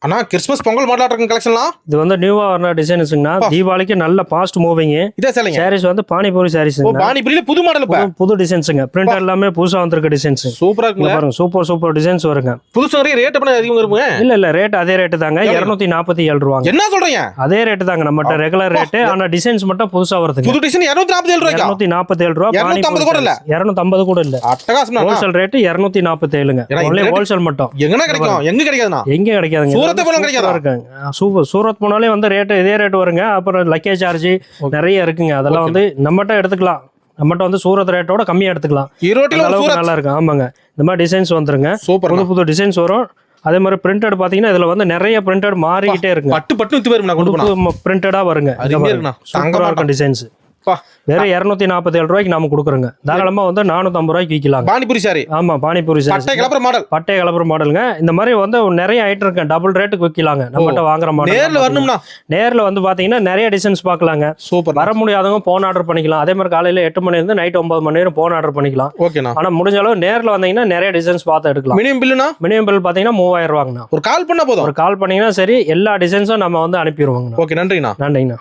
அண்ணா Christmas Pongal மாடலா இருக்கு கலெக்ஷன்லாம். இது வந்து நியூவா வர டிசைன்ஸ்ங்கண்ணா. தீபாவளிக்கு நல்ல ஃபாஸ்ட் மூவிங். இதே சேலைங்க. சாரீஸ் வந்து பானிபூரி சாரீஸ். பானிபூரியில புது மாடல் இப்ப. புது டிசைன்ஸ்ங்க. பிரிண்ட் எல்லாமே புதுசா வந்திருக்க டிசைன்ஸ். சூப்பரா இருக்குங்க. பாருங்க சூப்பர் டிசைன்ஸ் வருங்க. புதுசா ரேட் பண்ண அதிகம் இருக்குங்க. இல்ல ரேட் அதே ரேட் தாங்க. 247 ரூபாய். என்ன சொல்றீங்க? அதே ரேட் தாங்க நம்மட்ட ரெகுலர் ரேட். ஆனா டிசைன்ஸ் மட்டும் புதுசா வருதுங்க. புது டிசைன் 247 ரூபாய்க்கு. 247 ரூபாய். 250 கூட இல்ல. 250 கூட இல்ல. அட்டகாசமா. ஹோல்சேல் ரேட் 247ங்க. ஒன்லி ஹோல்சேல் மட்டும். எங்கனா கிடைக்கும்? எங்க கிடைக்காதுனா? எங்க கிடைக்காதுங்க. சூரத் போல கிடைக்காதா? சூரத் போனாலே வந்து ரேட் இதே ரேட் வருங்க. அப்புறம் லக்கேஜ் சார்ஜ் நிறைய இருக்குங்க. அதெல்லாம் வந்து நம்மகிட்ட எடுத்துக்கலாம். நம்மகிட்ட வந்து சூரத் ரேட்டோட கம்மியா எடுத்துக்கலாம். ஈரோட்டில நல்லா இருக்கு. ஆமாங்க. இந்த மாதிரி டிசைன்ஸ் வந்துருங்க. புது டிசைன்ஸ் வரும். அதே மாதிரி பிரிண்டட் பாத்தீங்கன்னா இதுல வந்து நிறைய பிரிண்டட் மாறிக்கிட்டே இருக்கு. பட்டு வித்து வரும். நான் கொண்டு போனா பிரிண்டடா வருங்க. சூப்பரா இருக்கும் டிசைன்ஸ். வேற 247 ரூபாய்க்கு நாம கொடுக்குறோங்க. தாராளமா வந்து 450 ரூபாய்க்கு விற்கலாம். பானிபூரி சாரி. ஆமா பானிபூரி சாரி. பட்டை கலப்பர மாடலுங்க. இந்த மாதிரி வந்து நிறைய ஐட்டம் இருக்கு. டபுள் ரேட்டுக்கு விற்கலாங்க. நம்மகிட்ட வாங்குற மாடல். நேர்ல வரணும்னா நேர்ல வந்து பாத்தீங்கன்னா நிறைய டிசைன்ஸ் பாக்கலாங்க. சூப்பர். வர முடியாதவங்க போன் ஆர்டர் பண்ணிக்கலாம். அதே மாதிரி காலையில 8 மணி இருந்து நைட் 9 மணி நேரம் போன் ஆர்டர் பண்ணிக்கலாம். ஓகேண்ணா. ஆனா முடிஞ்ச அளவு நேர்ல வந்தீங்கன்னா நிறைய டிசைன்ஸ் பார்த்து எடுக்கலாம். மினிமம் பில்லுனா? மினிமம் பில் பாத்தீங்கன்னா 3000 ரூபாங்கண்ணா. ஒரு கால் பண்ணா போதும். ஒரு கால் பண்ணீங்கன்னா சரி எல்லா டிசைன்ஸும் நம்ம வந்து அனுப்பிடுவாங்க. ஓகே நன்றிண்ணா. நன்றிங்கண்ணா.